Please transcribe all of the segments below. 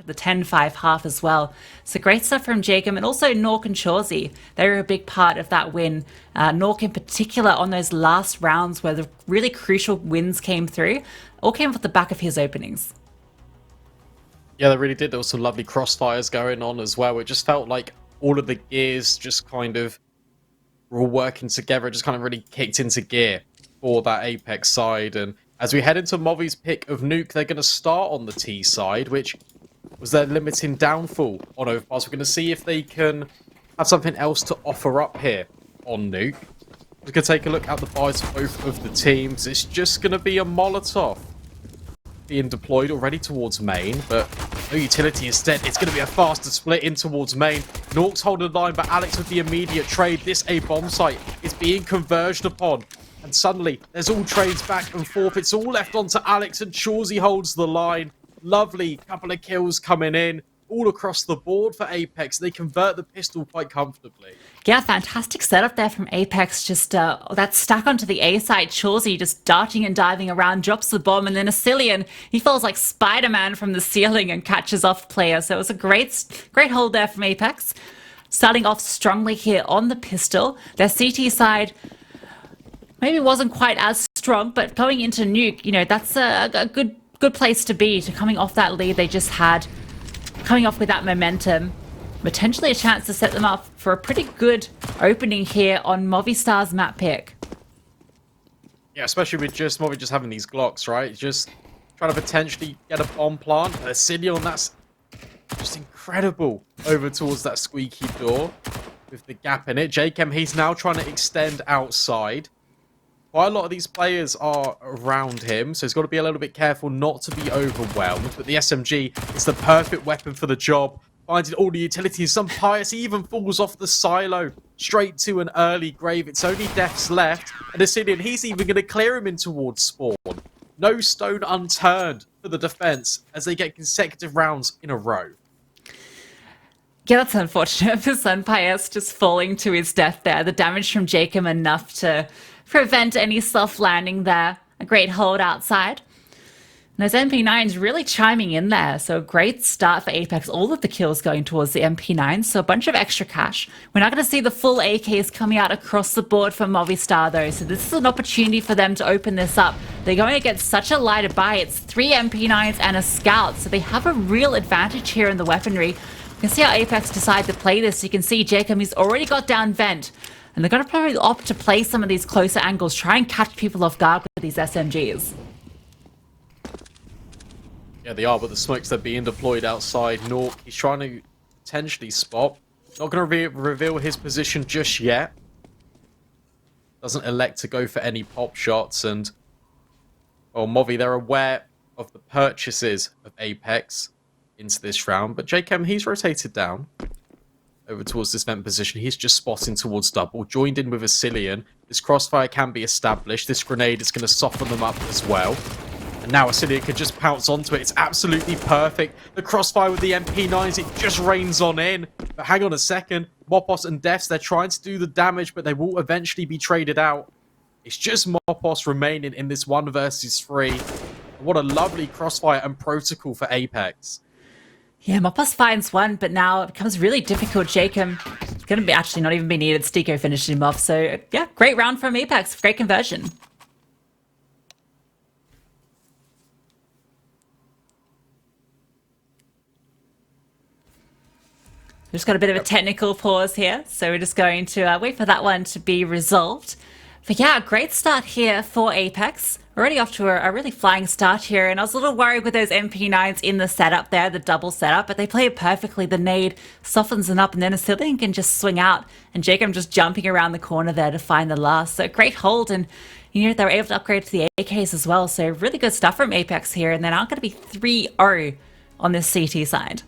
the 10-5 half as well. So great stuff from jkaem, and also Nuke and Chauzy. They were a big part of that win. Nuke in particular on those last rounds where the really crucial wins came through, all came off the back of his openings. Yeah, they really did. There was some lovely crossfires going on as well. It just felt like all of the gears just kind of were all working together. It just kind of really kicked into gear for that Apeks side. And as we head into Movi's pick of Nuke, they're going to start on the T side, which was their limiting downfall on Overpass. We're going to see if they can have something else to offer up here on Nuke. We're going to take a look at the buys of both of the teams. It's just going to be a Molotov being deployed already towards main, but no utility instead. It's going to be a faster split in towards main. Nuke's holding the line, but Alex with the immediate trade. This A bomb site is being converged upon, and suddenly there's all trades back and forth. It's all left onto Alex, and Chauzy holds the line. Lovely couple of kills coming in all across the board for Apeks. They convert the pistol quite comfortably. Yeah, fantastic setup there from Apeks. Just that stack onto the A side. Chauzy just darting and diving around, drops the bomb, and then Asilian, he falls like Spider-Man from the ceiling and catches off player. So it was a great hold there from Apeks. Starting off strongly here on the pistol. Their CT side maybe wasn't quite as strong, but going into Nuke, you know, that's a good place to be, to coming off that lead they just had. Coming off with that momentum, potentially a chance to set them up for a pretty good opening here on Movistar's map pick. Yeah, especially with Movi just having these Glocks, right? Just trying to potentially get a bomb plant. Asilion, that's just incredible over towards that squeaky door with the gap in it. jkaem, he's now trying to extend outside. Quite a lot of these players are around him, so he's got to be a little bit careful not to be overwhelmed. But the SMG is the perfect weapon for the job. Finding all the utilities. Some Pious, he even falls off the silo straight to an early grave. It's only deaths left. And Asilian, he's even going to clear him in towards spawn. No stone unturned for the defense as they get consecutive rounds in a row. Yeah, that's unfortunate for Sun Pious just falling to his death there. The damage from jkaem enough to prevent any soft landing there. A great hold outside. And those MP9s really chiming in there. So a great start for Apeks. All of the kills going towards the MP9s. So a bunch of extra cash. We're not going to see the full AKs coming out across the board for Movistar though. So this is an opportunity for them to open this up. They're going against such a lighter buy. It's 3 MP9s and a scout. So they have a real advantage here in the weaponry. You can see how Apeks decide to play this. You can see jkaem, he's already got down vent. And they're going to probably opt to play some of these closer angles, try and catch people off guard with these SMGs. Yeah, they are, but the smokes that are being deployed outside. Nuke, he's trying to potentially spot. Not going to reveal his position just yet. Doesn't elect to go for any pop shots. And, well, Movi, they're aware of the purchases of Apeks into this round. But jkaem, he's rotated down over towards this vent position. He's just spotting towards double, joined in with Asilian. This crossfire can be established. This grenade is going to soften them up as well. And now Asilian can just pounce onto it. It's absolutely perfect. The crossfire with the MP9s, it just rains on in. But hang on a second. Mopos and Defs, they're trying to do the damage, but they will eventually be traded out. It's just Mopos remaining in this 1 versus 3. What a lovely crossfire and protocol for Apeks. Yeah, Mopos finds one, but now it becomes really difficult. jkaem, it's going to be actually not even be needed. STYKO finished him off. So, yeah, great round from Apeks. Great conversion. We've just got a bit of a technical pause here. So we're just going to wait for that one to be resolved. But yeah, great start here for Apeks. Already off to a really flying start here, and I was a little worried with those MP9s in the setup there, the double setup, but they play it perfectly. The nade softens them up, and then Asilian can just swing out, and jkaem just jumping around the corner there to find the last. So great hold, and you know, they were able to upgrade to the AKs as well, so really good stuff from Apeks here, and they're now going to be 3-0 on this CT side.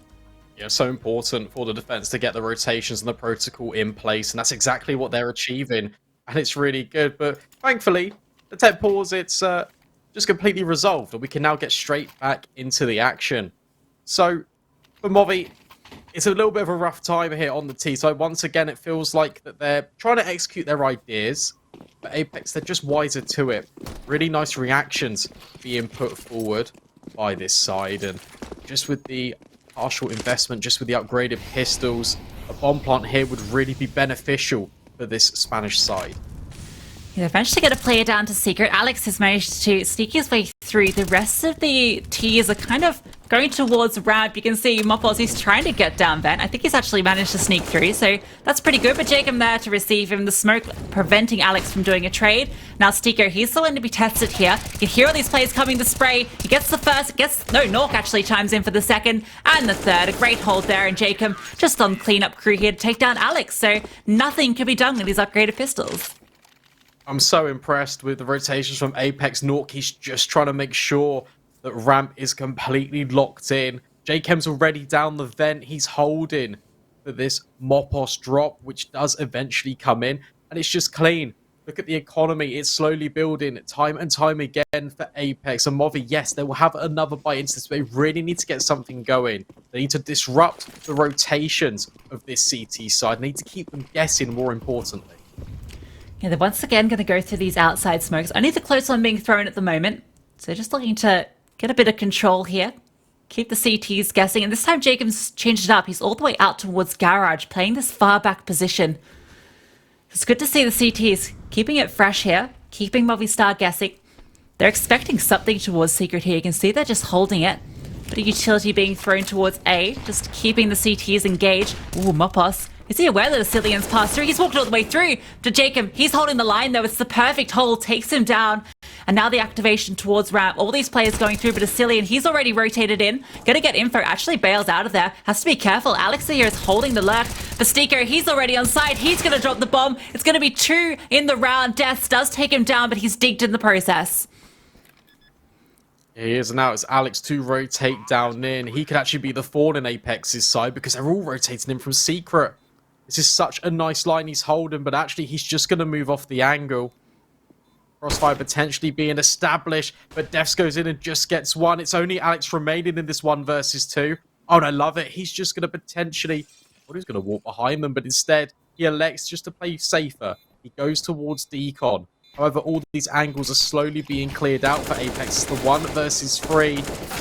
Yeah, so important for the defense to get the rotations and the protocol in place, and that's exactly what they're achieving, and it's really good. But thankfully, the tech pause, it's just completely resolved, and we can now get straight back into the action. So, for Movi, it's a little bit of a rough time here on the T side. Once again, it feels like that they're trying to execute their ideas, but Apeks, they're just wiser to it. Really nice reactions being put forward by this side, and just with the partial investment just with the upgraded pistols. A bomb plant here would really be beneficial for this Spanish side. He'll eventually get a player down to secret. Alex has managed to sneak his way through. The rest of the tiers are kind of going towards ramp. You can see Mopos, he's trying to get down vent. I think he's actually managed to sneak through, so that's pretty good. But jkaem there to receive him. The smoke preventing Alex from doing a trade. Now STYKO, he's still going to be tested here. You can hear all these players coming to spray. He gets the first, Nuke actually chimes in for the second and the third. A great hold there, and jkaem just on cleanup crew here to take down Alex. So nothing can be done with these upgraded pistols. I'm so impressed with the rotations from Apeks. Nuke, he's just trying to make sure that ramp is completely locked in. jkaem's already down the vent. He's holding for this Mopos drop, which does eventually come in. And it's just clean. Look at the economy. It's slowly building time and time again for Apeks. And Movi, yes, they will have another bite into this, but they really need to get something going. They need to disrupt the rotations of this CT side. They need to keep them guessing, more importantly. Yeah, they're once again going to go through these outside smokes. Only the close one being thrown at the moment. So just looking to get a bit of control here. Keep the CTs guessing. And this time jkaem's changed it up. He's all the way out towards garage, playing this far back position. It's good to see the CTs keeping it fresh here. Keeping Movistar guessing. They're expecting something towards secret here. You can see they're just holding it. Bit of utility being thrown towards A. Just keeping the CTs engaged. Ooh, Mopos. Is he aware that the Sicilians passed through? He's walked all the way through to jkaem. He's holding the line, though. It's the perfect hold. Takes him down. And now the activation towards ramp. All these players going through, but a Sicilian, he's already rotated in. Gonna get info. Actually bails out of there. Has to be careful. Alex here is holding the lurk. But STYKO, he's already on site. He's gonna drop the bomb. It's gonna be 2 in the round. Deaths does take him down, but he's digged in the process. He is, and now it's Alex to rotate down in. He could actually be the thorn in Apex's side because they're all rotating in from secret. This is such a nice line he's holding, but actually he's just going to move off the angle. Crossfire potentially being established, but Defs goes in and just gets one. It's only Alex remaining in this 1 versus 2. Oh, and I love it. He's just going to potentially... Well, he's going to walk behind them, but instead he elects just to play safer. He goes towards Decon. However, all these angles are slowly being cleared out for Apeks. It's the 1 versus 3.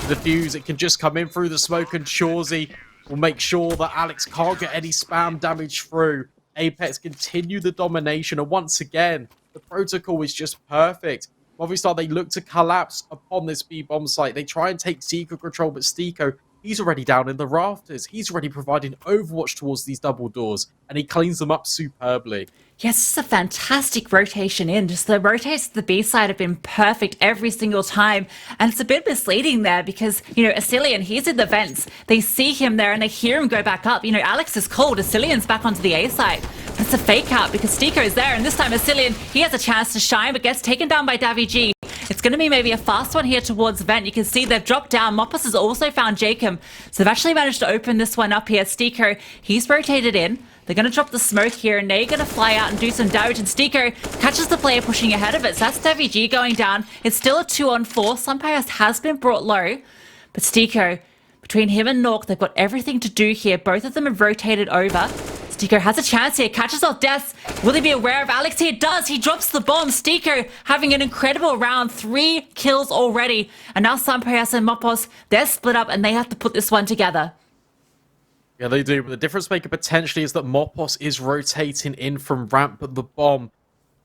The fuse, it can just come in through the smoke, and Shorzy will make sure that Alex can't get any spam damage through. Apeks continue the domination, and once again, the protocol is just perfect. Movistar, they look to collapse upon this B-bomb site. They try and take secret control, but STYKO, he's already down in the rafters. He's already providing overwatch towards these double doors, and he cleans them up superbly. Yes, it's a fantastic rotation in. Just the rotates to the B side have been perfect every single time. And it's a bit misleading there because, Asilian, he's in the vents. They see him there and they hear him go back up. Alex is called. Asilian's back onto the A side. But it's a fake out because STYKO's there. And this time Asilian, he has a chance to shine but gets taken down by Davy G. It's going to be maybe a fast one here towards vent. You can see they've dropped down. Mopos has also found jkaem. So they've actually managed to open this one up here. STYKO, he's rotated in. They're going to drop the smoke here, and they're going to fly out and do some damage, and STYKO catches the player pushing ahead of it. So that's Davy G going down. It's still a 2-on-4. Sunpius has been brought low, but STYKO, between him and Nuke, they've got everything to do here. Both of them have rotated over. STYKO has a chance here, catches off Deaths. Will he be aware of Alex here? Does. He drops the bomb. STYKO having an incredible round. 3 kills already. And now Sunpius and Mopos, they're split up, and they have to put this one together. Yeah, they do, but the difference maker potentially is that Mopos is rotating in from ramp, but the bomb,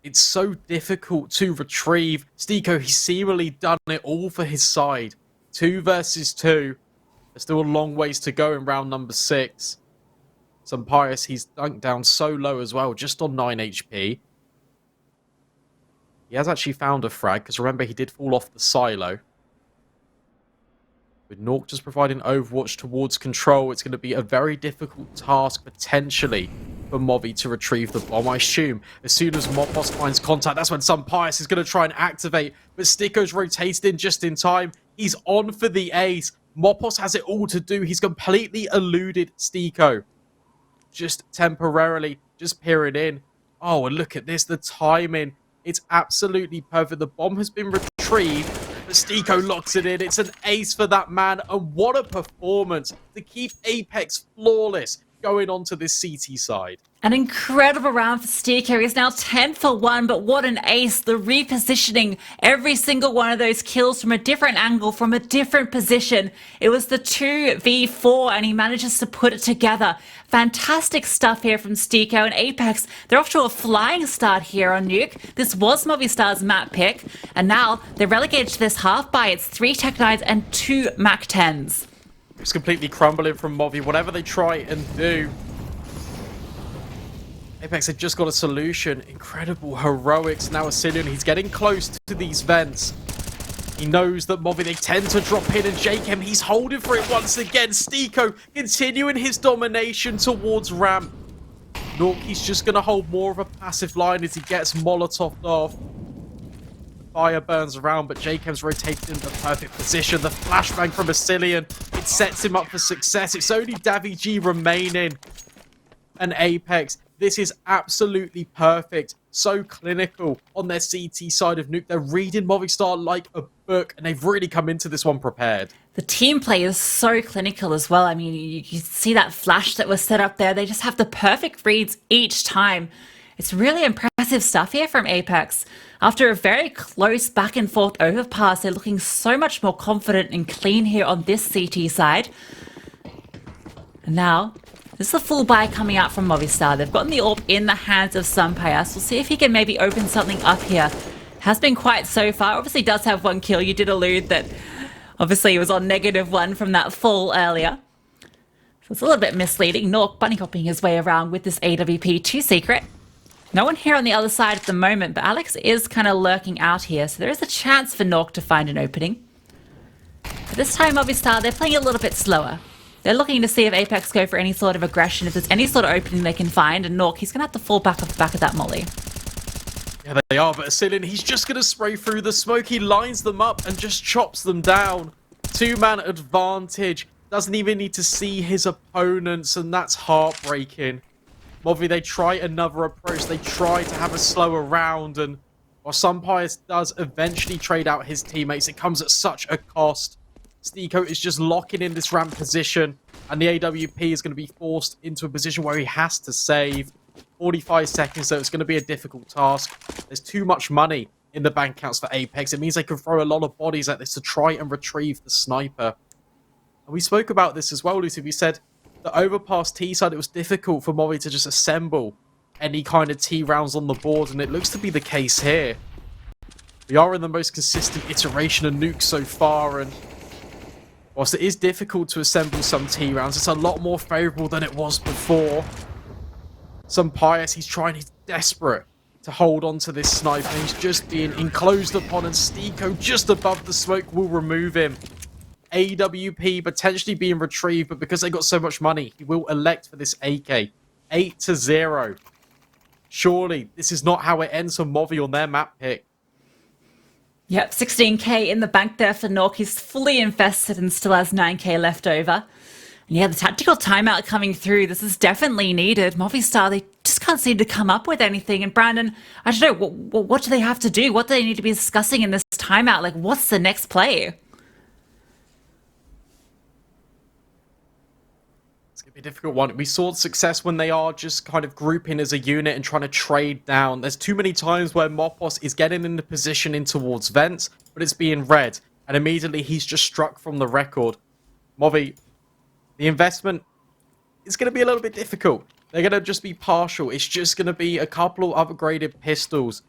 it's so difficult to retrieve. STYKO, he's seemingly done it all for his side. 2 versus 2. There's still a long ways to go in round number 6. Sunpius, he's dunked down so low as well, just on 9 HP. He has actually found a frag, because remember, he did fall off the silo. With Nuke just providing overwatch towards control, it's going to be a very difficult task, potentially, for Movi to retrieve the bomb. I assume as soon as Mopos finds contact, that's when Sunpius is going to try and activate. But STYKO's rotated in just in time. He's on for the ace. Mopos has it all to do. He's completely eluded STYKO. Just temporarily, just peering in. Oh, and look at this, the timing. It's absolutely perfect. The bomb has been retrieved. But STYKO locks it in. It's an ace for that man. And what a performance to keep Apeks flawless going on to this CT side. An incredible round for STYKO. He's now 10 for 1, but what an ace. The repositioning, every single one of those kills from a different angle, from a different position. It was the 2v4, and he manages to put it together. Fantastic stuff here from STYKO and Apeks. They're off to a flying start here on Nuke. This was Movistar's map pick, and now they're relegated to this half by it's 3 Tech 9s and 2 Mac 10s. It's completely crumbling from Movi. Whatever they try and do, Apeks had just got a solution. Incredible heroics. Now Asilian, he's getting close to these vents. He knows that Movi, they tend to drop in, and jkaem, he's holding for it once again. STYKO continuing his domination towards ramp. Nuke, he's just going to hold more of a passive line as he gets Molotoved off. The fire burns around, but jkaem's rotated in the perfect position. The flashbang from Asilian, it sets him up for success. It's only daviG remaining. And Apeks, this is absolutely perfect. So clinical on their CT side of Nuke. They're reading Movistar like a book, and they've really come into this one prepared. The team play is so clinical as well. I mean, you see that flash that was set up there. They just have the perfect reads each time. It's really impressive stuff here from Apeks. After a very close back and forth overpass, they're looking so much more confident and clean here on this CT side. And now, this is a full buy coming out from Movistar. They've gotten the AWP in the hands of Payas. We'll see if he can maybe open something up here. Has been quiet so far. Obviously does have 1 kill. You did allude that obviously he was on -1 from that fall earlier. So it's a little bit misleading. Nuke bunny hopping his way around with this AWP 2 secret. No one here on the other side at the moment, but Alex is kind of lurking out here. So there is a chance for Nuke to find an opening. But this time Movistar, they're playing a little bit slower. They're looking to see if Apeks go for any sort of aggression, if there's any sort of opening they can find, and Nuke, he's going to have to fall back off the back of that molly. Yeah, they are, but Asilian, he's just going to spray through the smoke. He lines them up and just chops them down. 2-man advantage. Doesn't even need to see his opponents, and that's heartbreaking. Movi, they try another approach. They try to have a slower round, and while Payas does eventually trade out his teammates, it comes at such a cost. STYKO is just locking in this ramp position, and the AWP is going to be forced into a position where he has to save. 45 seconds, so it's going to be a difficult task. There's too much money in the bank accounts for Apeks. It means they can throw a lot of bodies at this to try and retrieve the sniper. And we spoke about this as well, Lucy. We said the overpass T side, it was difficult for Movi to just assemble any kind of T rounds on the board, and it looks to be the case here. We are in the most consistent iteration of Nuke so far, and whilst it is difficult to assemble some T rounds, it's a lot more favourable than it was before. Payas, he's desperate to hold on to this sniper. He's just being enclosed upon, and STYKO just above the smoke will remove him. AWP potentially being retrieved, but because they got so much money, he will elect for this AK. 8-0. Surely, this is not how it ends for Movi on their map pick. Yep, 16k in the bank there for Nuke. He's fully invested and still has 9k left over. And yeah, the tactical timeout coming through. This is definitely needed. Movistar, they just can't seem to come up with anything. And Brandon, I don't know, what do they have to do? What do they need to be discussing in this timeout? Like, what's the next play? It's going to be a difficult one. We saw success when they are just kind of grouping as a unit and trying to trade down. There's too many times where Mopos is getting in the position in towards vents, but it's being read. And immediately he's just struck from the record. Movi, the investment is going to be a little bit difficult. They're going to just be partial. It's just going to be a couple of upgraded pistols.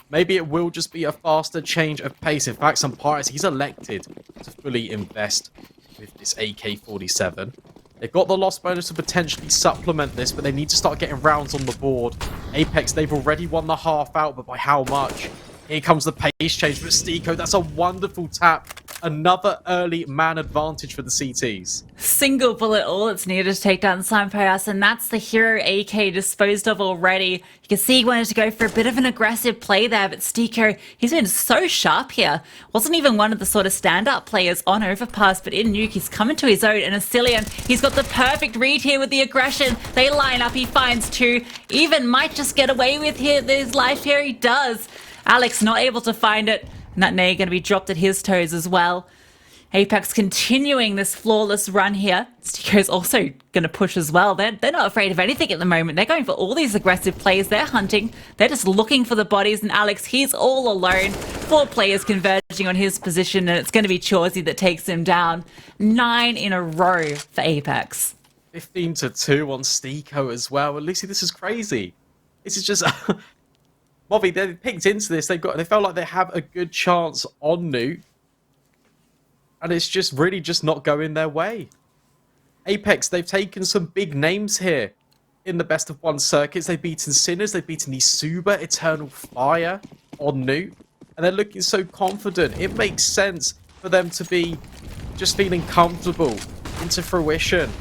Maybe it will just be a faster change of pace. In fact, Payas, he's elected to fully invest with this AK-47. They've got the loss bonus to potentially supplement this, but they need to start getting rounds on the board. Apeks, they've already won the half out, but by how much? Here comes the pace change for STYKO. That's a wonderful tap. Another early man advantage for the CTs. Single bullet all that's needed to take down Payas, and that's the hero AK disposed of already. You can see he wanted to go for a bit of an aggressive play there, but STYKO, he's been so sharp here. Wasn't even one of the sort of stand-up players on overpass, but in Nuke, he's coming to his own, and Asilian, he's got the perfect read here with the aggression. They line up, he finds 2. Even might just get away with his life here, he does. Alex not able to find it. And that nade going to be dropped at his toes as well. Apeks continuing this flawless run here. STYKO's also going to push as well. They're not afraid of anything at the moment. They're going for all these aggressive plays. They're hunting. They're just looking for the bodies. And Alex, he's all alone. 4 players converging on his position. And it's going to be Chawsey that takes him down. 9 in a row for Apeks. 15-2 on STYKO as well. And Lucy, this is crazy. This is just... Movi, they picked into this. They felt like they have a good chance on Nuke. And it's just really just not going their way. Apeks, they've taken some big names here in the best of 1 circuits. They've beaten Sinners, they've beaten Isuba, Eternal Fire on Nuke. And they're looking so confident. It makes sense for them to be just feeling comfortable into fruition.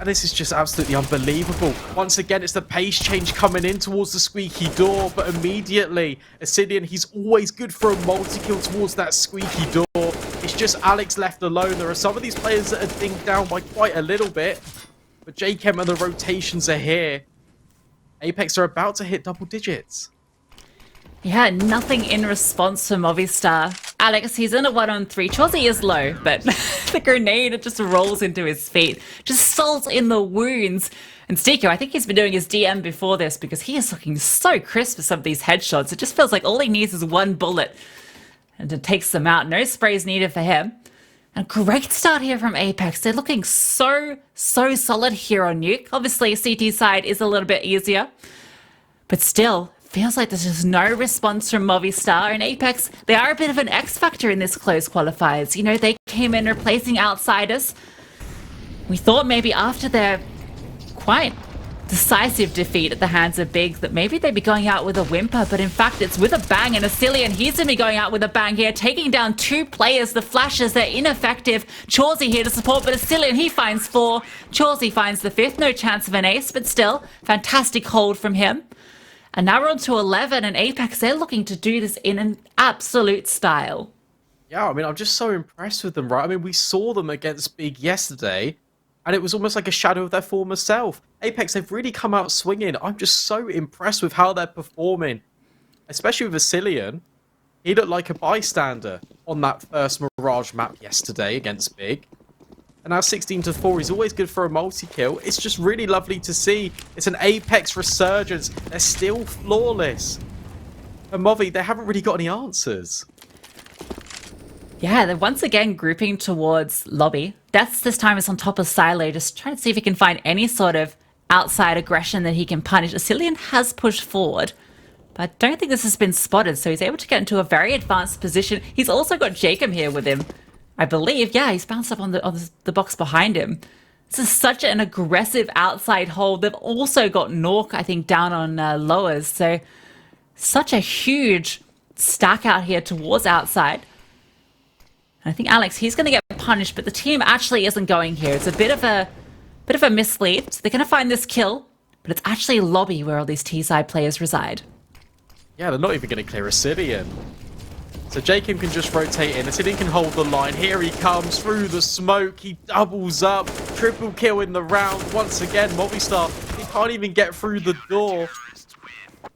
And this is just absolutely unbelievable. Once again, it's the pace change coming in towards the squeaky door. But immediately, Ascidian, he's always good for a multi-kill towards that squeaky door. It's just Alex left alone. There are some of these players that are dinged down by quite a little bit. But jkaem and the rotations are here. Apeks are about to hit double digits. Yeah, nothing in response from Movistar. Alex, he's in a 1-on-3. Chawsey is low, but the grenade, it just rolls into his feet. Just salt in the wounds. And STYKO, I think he's been doing his DM before this because he is looking so crisp for some of these headshots. It just feels like all he needs is 1 bullet. And it takes them out. No sprays needed for him. And great start here from Apeks. They're looking so solid here on Nuke. Obviously, CT side is a little bit easier. But still, feels like there's just no response from Movistar. And Apeks, they are a bit of an X factor in this close qualifiers. You know, they came in replacing outsiders. We thought maybe after their quite decisive defeat at the hands of Big that maybe they'd be going out with a whimper, but in fact it's with a bang. And Ascidian, he's going to be going out with a bang here, taking down 2 players. The flashes, they're ineffective. Chawsey here to support, but Ascidian, he finds 4. Chawsey finds the 5th. No chance of an ace, but still, fantastic hold from him. And now we're on to 11, and Apeks, they're looking to do this in an absolute style. Yeah, I mean, I'm just so impressed with them, right? I mean, we saw them against Big yesterday, and it was almost like a shadow of their former self. Apeks, they've really come out swinging. I'm just so impressed with how they're performing, especially with Ascidian. He looked like a bystander on that first Mirage map yesterday against Big. And now 16-4, he's always good for a multi-kill. It's just really lovely to see. It's an Apeks resurgence. They're still flawless. And Movi, they haven't really got any answers. Yeah, they're once again grouping towards lobby. Deaths this time is on top of Silo, just trying to see if he can find any sort of outside aggression that he can punish. Ascidian has pushed forward, but I don't think this has been spotted, so he's able to get into a very advanced position. He's also got jkaem here with him, I believe. Yeah, he's bounced up on the box behind him. This is such an aggressive outside hold. They've also got Nuke, I think, down on lowers, so such a huge stack out here towards outside. I think Alex, he's going to get punished, but the team actually isn't going here. It's a bit of a mislead. So they're going to find this kill, but it's actually lobby where all these T-side players reside. Yeah, they're not even going to clear Ascidian. So jkaem can just rotate in. Ascidian can hold the line. Here he comes through the smoke. He doubles up. Triple kill in the round. Once again, Movistar, he can't even get through the door.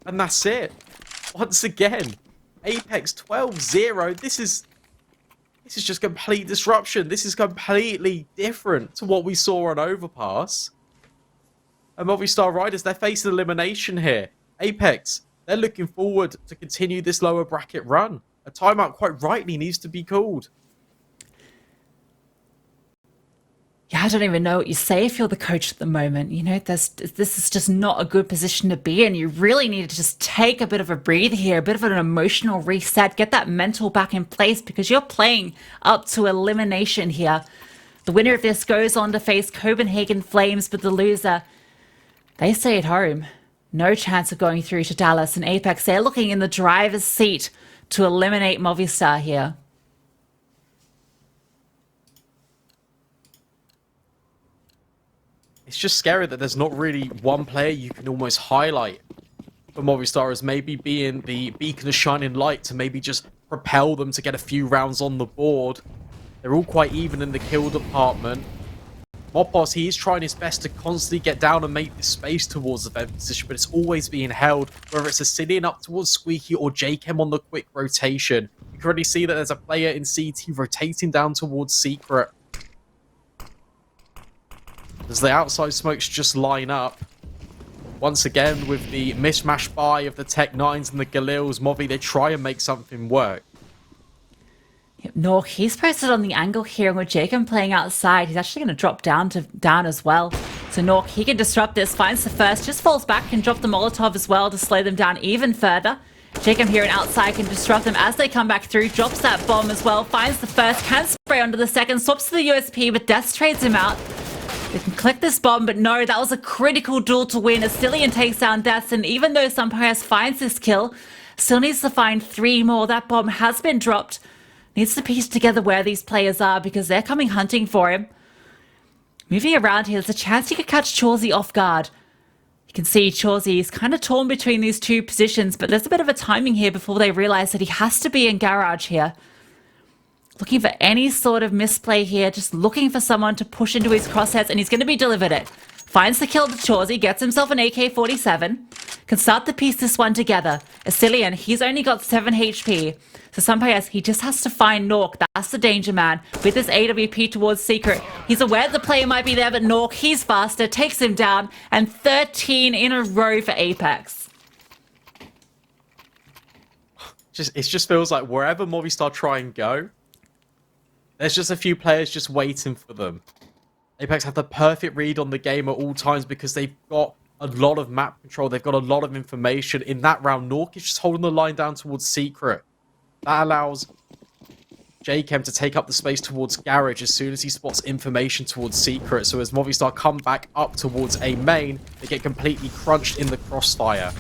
And that's it. Once again, Apeks 12-0. This is just complete disruption. This is completely different to what we saw on Overpass. And Movistar Riders, they're facing elimination here. Apeks, they're looking forward to continue this lower bracket run. A timeout quite rightly needs to be called. Yeah, I don't even know what you say if you're the coach at the moment. You know, this is just not a good position to be in. You really need to just take a bit of a breather here, a bit of an emotional reset, get that mental back in place because you're playing up to elimination here. The winner of this goes on to face Copenhagen Flames, but the loser, they stay at home. No chance of going through to Dallas. And Apeks, they're looking in the driver's seat to eliminate Movistar here. It's just scary that there's not really one player you can almost highlight for Movistar as maybe being the beacon of shining light to maybe just propel them to get a few rounds on the board. They're all quite even in the kill department. Mopos, he is trying his best to constantly get down and make this space towards the vent position, but it's always being held, whether it's Ascidian up towards Squeaky or jkaem on the quick rotation. You can already see that there's a player in CT rotating down towards Secret. As the outside smokes just line up. Once again, with the mishmash buy of the Tech 9s and the Galils, Movi, they try and make something work. Nuke, he's posted on the angle here, and with jkaem playing outside, he's actually going to drop down as well. So Nuke, he can disrupt this, finds the first, just falls back, can drop the Molotov as well to slow them down even further. jkaem here and outside can disrupt them as they come back through, drops that bomb as well, finds the first, can spray onto the second, swaps to the USP, but Death trades him out. They can collect this bomb, but no, that was a critical duel to win. Astillion takes down Death, and even though Sampayas finds this kill, still needs to find 3 more. That bomb has been dropped. Needs to piece together where these players are because they're coming hunting for him. Moving around here, there's a chance he could catch Chauzy off guard. You can see Chauzy is kind of torn between these two positions, but there's a bit of a timing here before they realize that he has to be in garage here. Looking for any sort of misplay here, just looking for someone to push into his crosshairs, and he's going to be delivered it. Finds the kill to Chauzy, gets himself an AK-47. Can start to piece this one together. Astillion, he's only got 7 HP. So Sampayas, he just has to find Nuke. That's the danger man. With this AWP towards Secret, he's aware the player might be there, but Nuke, he's faster, takes him down, and 13 in a row for Apeks. It just feels like wherever Movistar try and go, there's just a few players just waiting for them. Apeks have the perfect read on the game at all times because they've got a lot of map control. They've got a lot of information. In that round, Nuke is just holding the line down towards Secret. That allows jkaem to take up the space towards Garage as soon as he spots information towards Secret. So as Movistar come back up towards A main, they get completely crunched in the crossfire.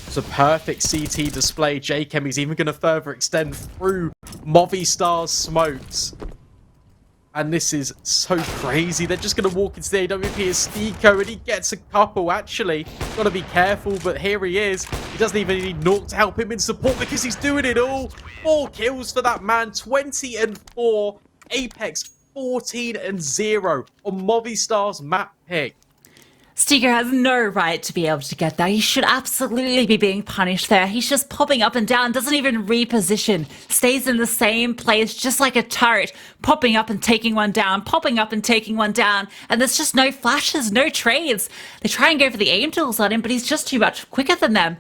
It's a perfect CT display. jkaem is even going to further extend through Movistar's smokes. And this is so crazy. They're just going to walk into the AWP as STYKO, and he gets a couple, actually. Got to be careful, but here he is. He doesn't even need Nuke to help him in support because he's doing it all. 4 kills for that man, 20 and 4. Apeks 14 and 0 on Movistar's map pick. STYKO has no right to be able to get that. He should absolutely be being punished there. He's just popping up and down, doesn't even reposition, stays in the same place, just like a turret, popping up and taking one down, popping up and taking one down, and there's just no flashes, no trades. They try and go for the aim tools on him, but he's just too much quicker than them.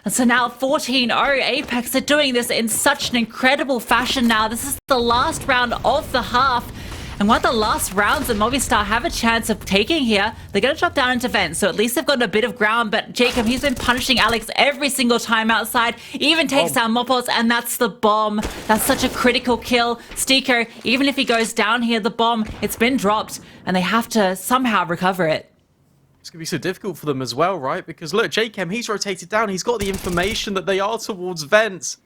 And so now 14-0, Apeks are doing this in such an incredible fashion now. This is the last round of the half. And one of the last rounds that Movistar have a chance of taking here, they're going to drop down into vent. So at least they've got a bit of ground. But jkaem, he's been punishing Alex every single time outside. Even takes down Mopos, and that's the bomb. That's such a critical kill. STYKO, even if he goes down here, the bomb, it's been dropped. And they have to somehow recover it. It's going to be so difficult for them as well, right? Because look, jkaem, he's rotated down. He's got the information that they are towards vents.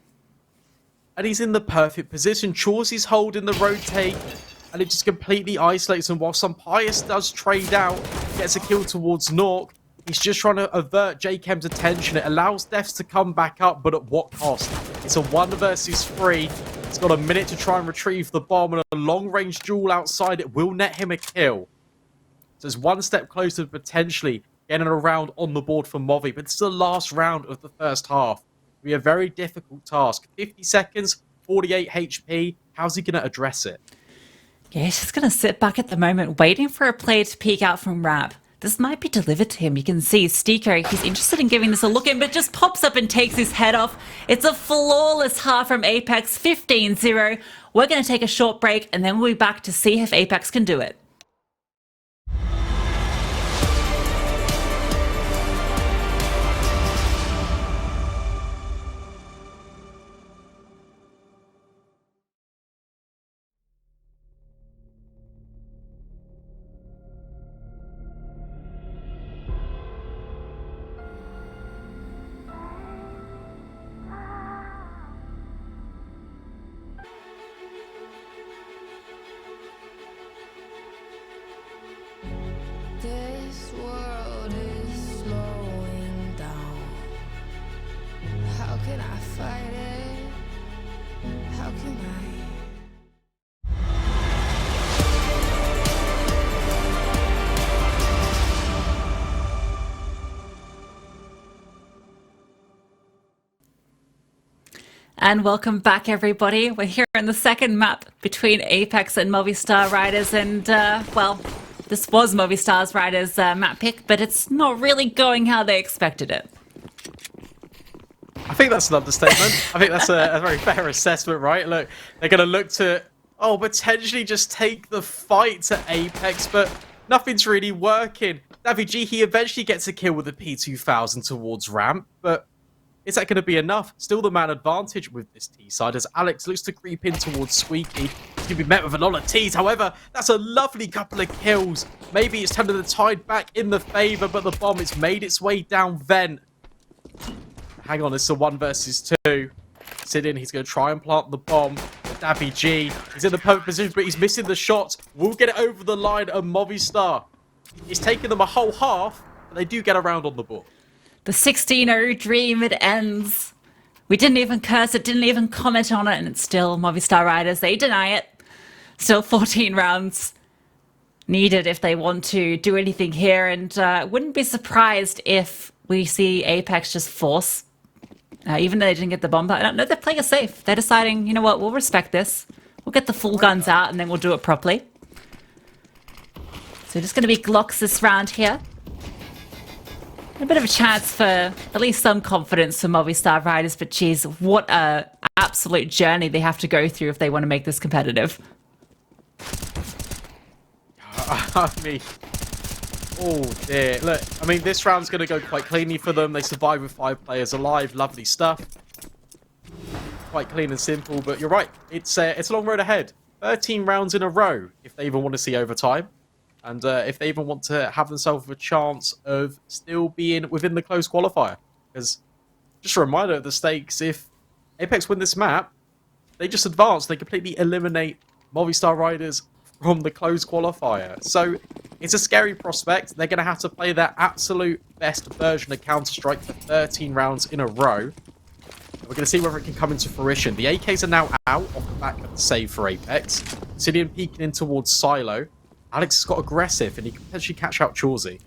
And he's in the perfect position. Chauzy's holding the rotate. And it just completely isolates him while Sampayas does trade out, gets a kill towards Nuke. He's just trying to avert jkaem's attention. It allows Defs to come back up, but at what cost? It's a 1 versus 3. He's got a minute to try and retrieve the bomb, and a long-range duel outside it will net him a kill. So it's one step closer to potentially getting a round on the board for Movi, but it's the last round of the first half. It'll be a very difficult task. 50 seconds, 48 HP. How's he going to address it? Yeah, he's just going to sit back at the moment, waiting for a player to peek out from ramp. This might be delivered to him. You can see STYKO, he's interested in giving this a look in, but just pops up and takes his head off. It's a flawless half from Apeks, 15-0. We're going to take a short break, and then we'll be back to see if Apeks can do it. This world is slowing down. How can I fight it? How can I? And welcome back, everybody. We're here in the second map between Apeks and Movistar Riders, and, well, this was Movistar's Riders' map pick, but it's not really going how they expected it. I think that's an understatement. I think that's a very fair assessment, right? Look, they're going to look to, potentially just take the fight to Apeks, but nothing's really working. Davy, he eventually gets a kill with the P2000 towards ramp, but is that going to be enough? Still the man advantage with this T side as Alex looks to creep in towards STYKO. He's going to be met with a lot of T's. However, that's a lovely couple of kills. Maybe it's turning the tide back in the favour, but the bomb has made its way down vent. Hang on, it's a 1 versus 2. Sidin, he's going to try and plant the bomb. Davy G, he's in the perfect position, but he's missing the shot. We'll get it over the line, and Movistar. It's taken them a whole half, but they do get around on the board. The 16-0 dream, it ends. We didn't even curse it, didn't even comment on it, and it's still Movistar Riders. They deny it. Still 14 rounds needed if they want to do anything here, and wouldn't be surprised if we see Apeks just force, even though they didn't get the bomb. But no, they're playing it safe. They're deciding, you know what, we'll respect this. We'll get the full guns out, and then we'll do it properly. So just going to be Glocks this round here. A bit of a chance for at least some confidence for Movistar Riders, but geez, what a absolute journey they have to go through if they want to make this competitive. I mean, oh dear. Look, I mean, this round's going to go quite cleanly for them. They survive with 5 players alive. Lovely stuff. Quite clean and simple, but you're right. It's a long road ahead. 13 rounds in a row if they even want to see overtime. And if they even want to have themselves a chance of still being within the close qualifier. Because, just a reminder of the stakes, if Apeks win this map, they just advance. They completely eliminate Movistar Riders from the close qualifier. So, it's a scary prospect. They're going to have to play their absolute best version of Counter-Strike for 13 rounds in a row. We're going to see whether it can come into fruition. The AKs are now out off the back of the save for Apeks. Sidian peeking in towards Silo. Alex has got aggressive, and he can potentially catch out Chawsey.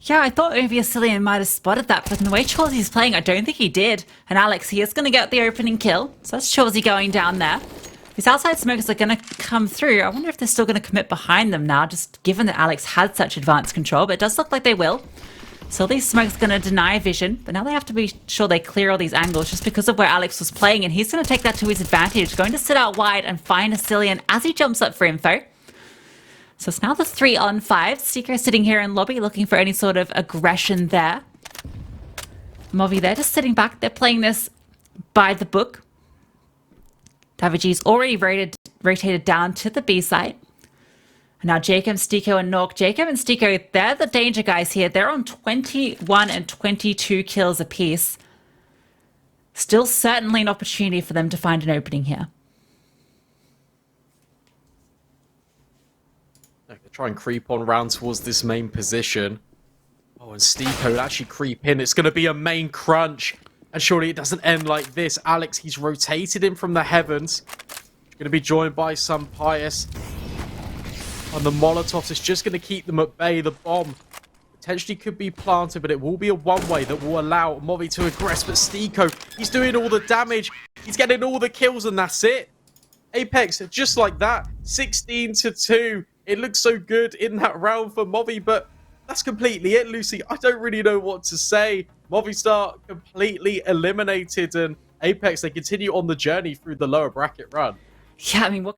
Yeah, I thought maybe Cillian might have spotted that, but in the way Chawsey's playing, I don't think he did. And Alex, he is going to get the opening kill. So that's Chawsey going down there. These outside smokers are going to come through. I wonder if they're still going to commit behind them now, just given that Alex had such advanced control, but it does look like they will. So these smokes are going to deny vision, but now they have to be sure they clear all these angles just because of where Alex was playing, and he's going to take that to his advantage, going to sit out wide and find a Cillian as he jumps up for info. So it's now the 3-on-5. STYKO sitting here in lobby looking for any sort of aggression there. Movi, they're just sitting back. They're playing this by the book. Daviji's already rotated down to the B site. And now jkaem, STYKO, and Nuke. jkaem and STYKO, they're the danger guys here. They're on 21 and 22 kills apiece. Still certainly an opportunity for them to find an opening here. Try and creep on round towards this main position. Oh, and STYKO will actually creep in. It's going to be a main crunch. And surely it doesn't end like this. Alex, he's rotated in from the heavens. Going to be joined by some Pious. And the Molotovs is just going to keep them at bay. The bomb potentially could be planted, but it will be a one-way that will allow Movi to aggress. But STYKO, he's doing all the damage. He's getting all the kills, and that's it. Apeks, just like that, 16-2. It looks so good in that round for Movi, but that's completely it, Lucy. I don't really know what to say. Movistar completely eliminated, and Apeks, they continue on the journey through the lower bracket run. Yeah, I mean, what